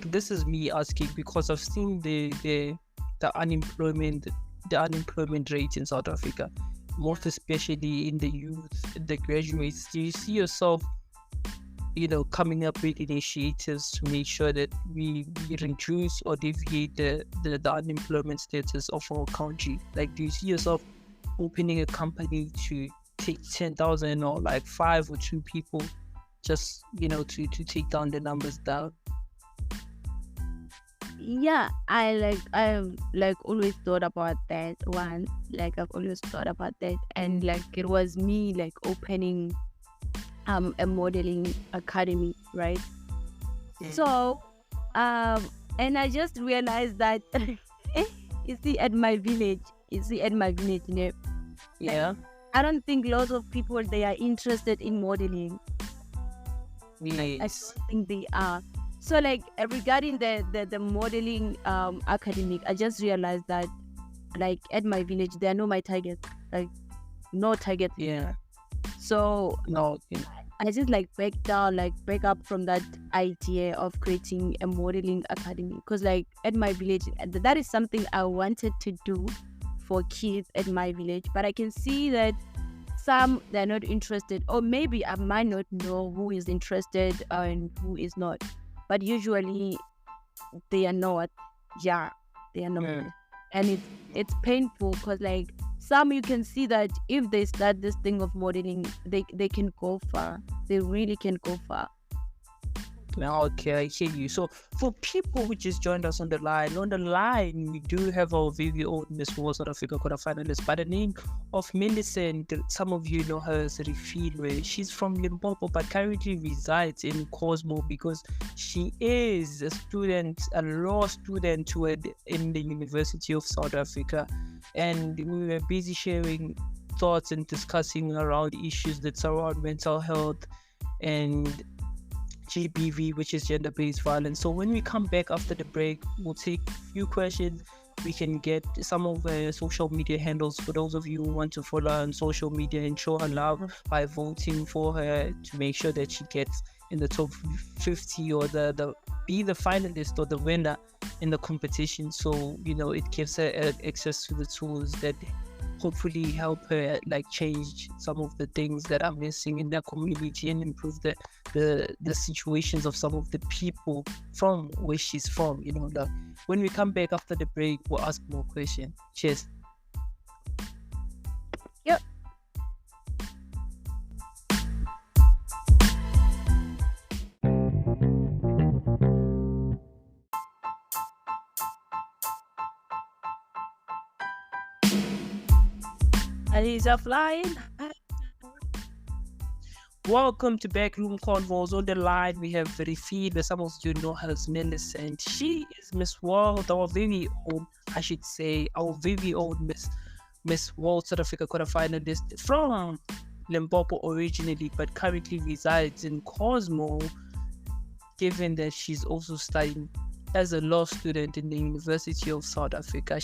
This is me asking because I've seen the unemployment rate in South Africa, most especially in the youth, the graduates. Do you see yourself, coming up with initiatives to make sure that we reduce or deviate the unemployment status of our country? Like, do you see yourself opening a company to take 10,000 or like 5 or 2 people, just to take down the numbers down? Yeah, I've always thought about that one. Like, I've always thought about that, and like it was me like opening a modeling academy, right? So and I just realized that you see at my village, Yeah. I don't think lots of people, they are interested in modeling. I Yes. don't think they are. So like regarding the modeling academic, I just realized that like at my village there are my targets, like no target. Yeah. So No. I just like back up from that idea of creating a modeling academy, because like at my village, that is something I wanted to do for kids at my village, but I can see that some, they're not interested, or maybe I might not know who is interested and who is not, but usually they are not. Yeah, they are not. Yeah. And it's painful, because like some, you can see that if they start this thing of modeling, they can go far. They really can go far. Okay, I hear you. So for people who just joined us on the line, we do have our very own Miss World South Africa quarterfinalist by the name of Millicent. Some of you know her as Refilwe. She's from Limpopo, but currently resides in Cosmo because she is a law student in the University of South Africa. And we were busy sharing thoughts and discussing around issues that surround mental health and GBV, which is gender-based violence. So when we come back after the break, we'll take a few questions. We can get some of her social media handles for those of you who want to follow her on social media and show her love by voting for her to make sure that she gets in the top 50 or be the finalist or the winner in the competition. So it gives her access to the tools that hopefully help her like change some of the things that are missing in their community and improve the situations of some of the people from where she's from. When we come back after the break, we'll ask more questions. Cheers. Yep. And he's flying. Welcome to Backroom Convos. On the line, we have Refilwe. Some of you know her as Millicent. She is Miss World, our very own Miss World South Africa quarterfinalist from Limpopo originally, but currently resides in Cosmo, given that she's also studying as a law student in the University of South Africa.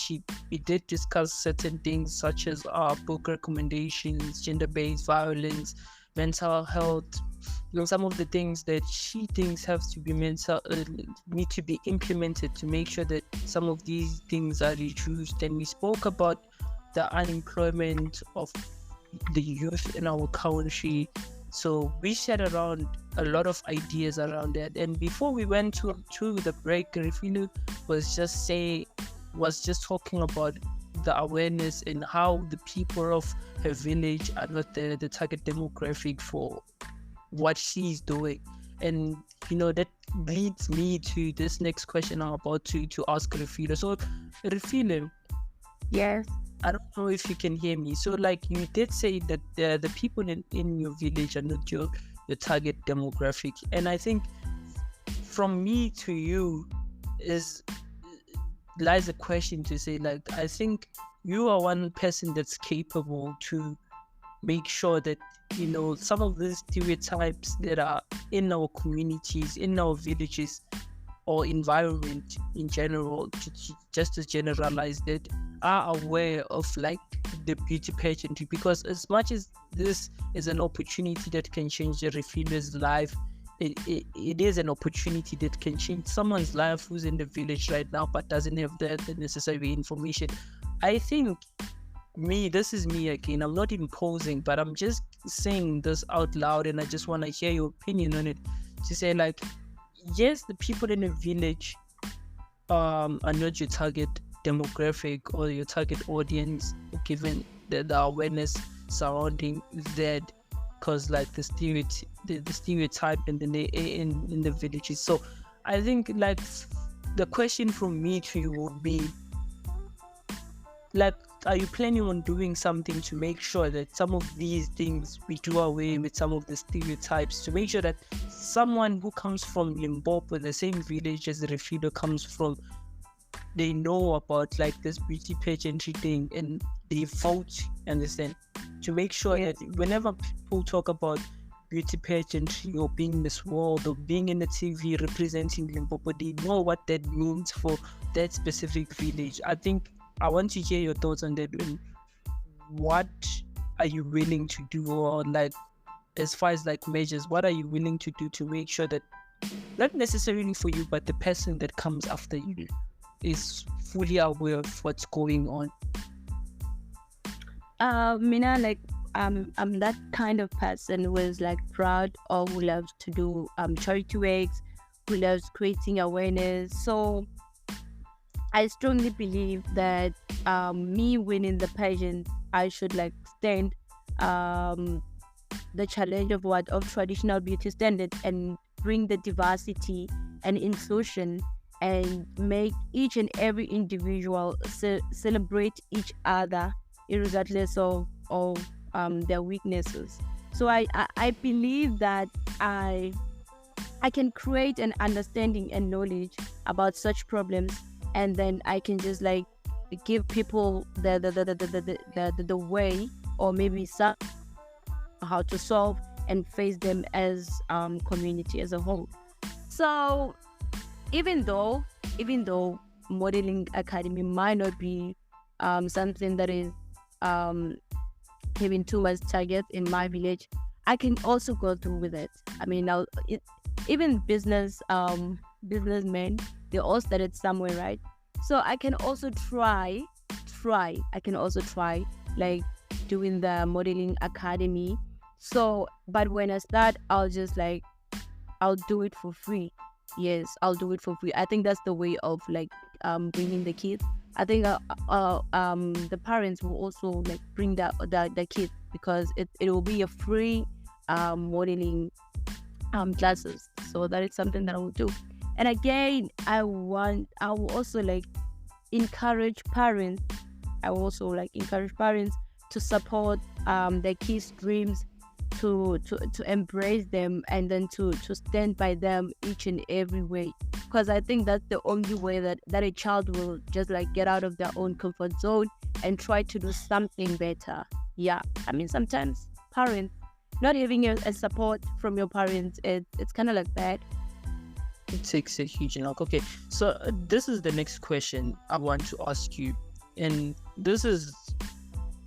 We did discuss certain things such as book recommendations, gender-based violence, mental health, some of the things that she thinks have to be need to be implemented to make sure that some of these things are reduced. And we spoke about the unemployment of the youth in our country. So we shared around a lot of ideas around that. And before we went to the break, Refilwe was just talking about the awareness and how the people of her village are not the target demographic for what she's doing. And that leads me to this next question I'm about to ask Refila. So Refila, Yes. I don't know if you can hear me. So like you did say that the people in your village are not your target demographic. And I think from me to you is lies a question to say, like, I think you are one person that's capable to make sure that some of these stereotypes that are in our communities, in our villages, or environment in general, just to generalize that, are aware of like the beauty pageantry. Because as much as this is an opportunity that can change the refiner's life, it is an opportunity that can change someone's life who's in the village right now but doesn't have the necessary information. I think this is me again. I'm not imposing, but I'm just saying this out loud, and I just want to hear your opinion on it. To say, like, yes, the people in the village are not your target demographic or your target audience, given the awareness surrounding that, because like the stereotype in the villages. So I think like the question from me to you would be, like, are you planning on doing something to make sure that some of these things, we do away with some of the stereotypes, to make sure that someone who comes from Limpopo, the same village as the Refilo comes from, they know about like this beauty pageantry thing and they vote, understand? To make sure that whenever people talk about beauty pageantry or being Miss World or being in the TV representing Limpopo, they know what that means for that specific village. I think I want to hear your thoughts on that. And what are you willing to do, or like as far as like measures, what are you willing to do to make sure that not necessarily for you, but the person that comes after you is fully aware of what's going on? Mina, like I'm that kind of person who is like proud or who loves to do charity works, who loves creating awareness. So I strongly believe that me winning the pageant, I should like stand the challenge of traditional beauty standards and bring the diversity and inclusion and make each and every individual celebrate each other regardless of their weaknesses. So I believe that I can create an understanding and knowledge about such problems, and then I can just like give people the way, or maybe some how to solve and face them as community as a whole. So even though modeling academy might not be something that is having too much target in my village, I can also go through with it. I mean, even businessmen, they all started somewhere, right? So I can also try like doing the modeling academy. So but when I start, I'll do it for free. Yes, I'll do it for free. I think that's the way of like bringing the kids. I think the parents will also like bring the kids, because it will be a free modeling classes. So that is something that I will do. And again, I will also like encourage parents. I will also like encourage parents to support their kids' dreams, to embrace them, and then to stand by them each and every way. Because I think that's the only way that a child will just like get out of their own comfort zone and try to do something better. Yeah, I mean, sometimes parents not having a support from your parents, it's kind of like bad. It takes a huge knock. Okay, so this is the next question I want to ask you, and this is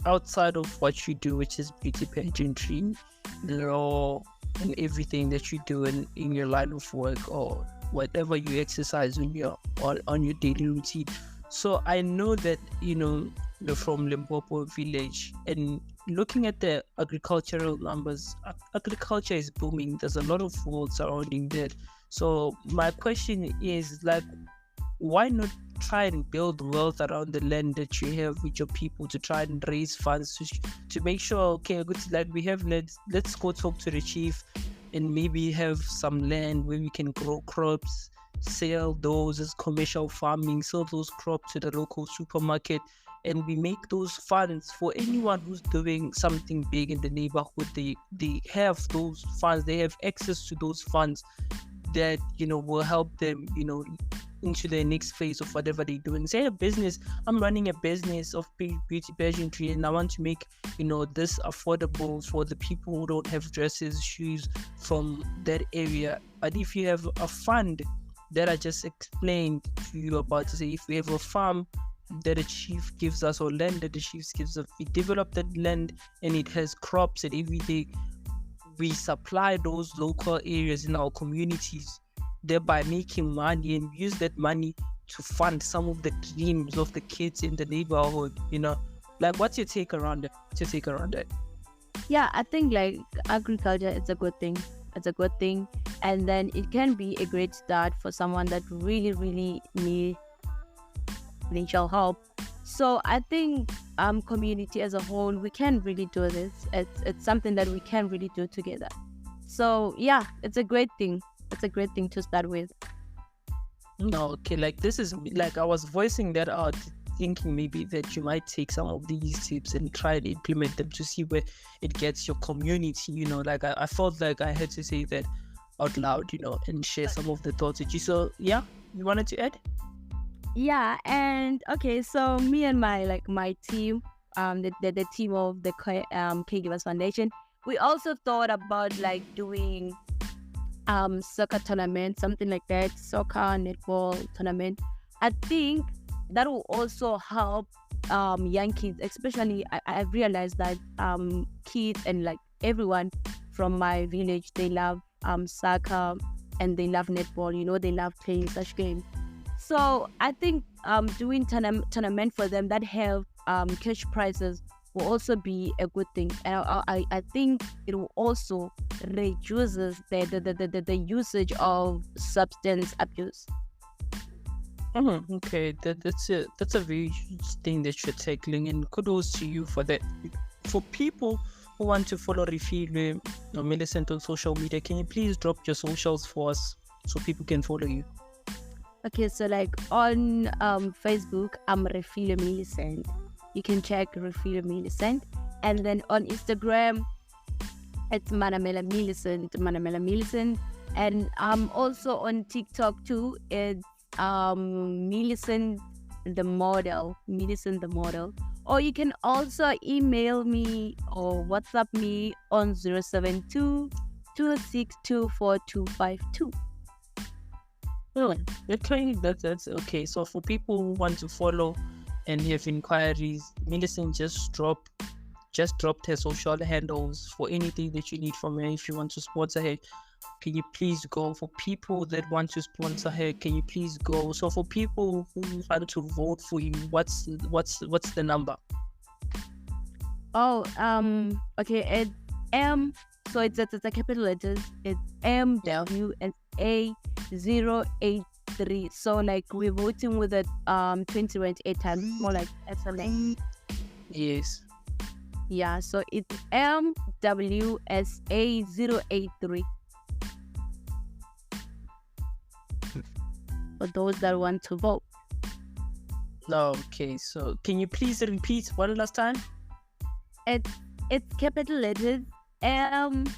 outside of what you do, which is beauty pageantry, law, and everything that you do in your line of work, or whatever you exercise on your daily routine. So I know that you're from Limpopo village, and looking at the agricultural numbers, agriculture is booming. There's a lot of work surrounding that. So my question is, like, why not try and build wealth around the land that you have with your people, to try and raise funds to make sure, okay, good, like we have land, let's go talk to the chief, and maybe have some land where we can grow crops, sell those as commercial farming, sell those crops to the local supermarket, and we make those funds for anyone who's doing something big in the neighborhood. They have those funds, they have access to those funds that will help them into their next phase of whatever they're doing. Say a business, I'm running a business of beauty pageantry, and I want to make this affordable for the people who don't have dresses, shoes from that area. But if you have a fund that I just explained to you about, to say if we have a farm that a chief gives us, or land that the chief gives us, we develop that land and it has crops, and every day we supply those local areas in our communities, thereby making money, and use that money to fund some of the dreams of the kids in the neighborhood. Like, what's your take around that? Yeah, I think like agriculture is a good thing. It's a good thing, and then it can be a great start for someone that really need financial help. So I think community as a whole, we can really do this. It's something that we can really do together. So yeah, it's a great thing. It's a great thing to start with. Okay, like this is like I was voicing that out, thinking maybe that you might take some of these tips and try to implement them to see where it gets your community. Like I felt like I had to say that out loud, and share some of the thoughts with you. So yeah, you wanted to add? Yeah, and okay, so me and my team, the team of the Caregivers Foundation, we also thought about like doing soccer tournament, something like that, soccer, netball tournament. I think that will also help young kids, especially I've realized that kids and like everyone from my village, they love soccer and they love netball, they love playing such games. So I think doing tournament for them that have cash prizes will also be a good thing, and I think it will also reduces the usage of substance abuse. Okay, that's a very huge thing that you're tackling, and kudos to you for that. For people who want to follow Refile or Millicent on social media, can you please drop your socials for us so people can follow you? Okay, so like on Facebook, I'm Refile Millicent. You can check Refile Millicent, and then on Instagram, it's Manamela Millicent, and I'm also on TikTok too. It's Millicent the model, or you can also email me or WhatsApp me on 072 2624252. Oh, okay, that's okay. So for people who want to follow and have inquiries, Millicent just dropped her social handles for anything that you need from her. If you want to sponsor her, can you please go? For people that want to sponsor her, can you please go? So for people who want to vote for you, what's the number? Oh, okay, it's M. So it's a capital letters. It's MWSA083. So like we're voting with it 2028 times, more like SMS. Yes. Yeah, so it's MWSA083. For those that want to vote. Okay, so can you please repeat one last time? It's capital letters MWSA.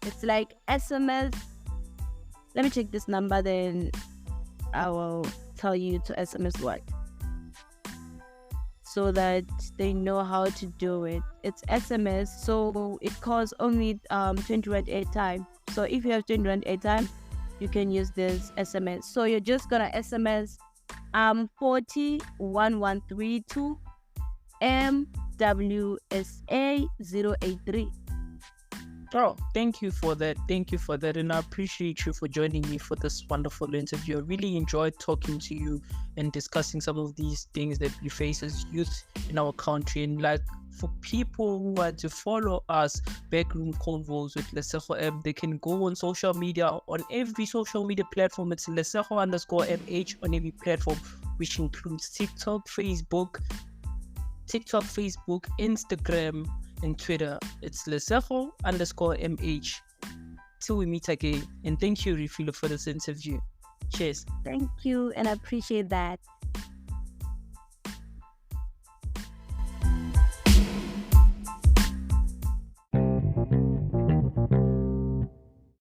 It's like SMS. Let me check this number, then I will tell you to SMS what, so that they know how to do it. It's SMS, so it costs only 20 rand airtime. So if you have 20 rand airtime, you can use this SMS. So you're just gonna SMS 40132 MWSA083. Oh, thank you for that, and I appreciate you for joining me for this wonderful interview. I really enjoyed talking to you and discussing some of these things that we face as youth in our country. And like, for people who want to follow us, Backroom Convos with Lesego M, they can go on social media, on every social media platform. It's Lesego_MH on every platform, which includes TikTok, Facebook, Instagram, and Twitter, it's Lesego_MH. Till we meet again. And thank you, Refilo, for this interview. Cheers. Thank you, and I appreciate that.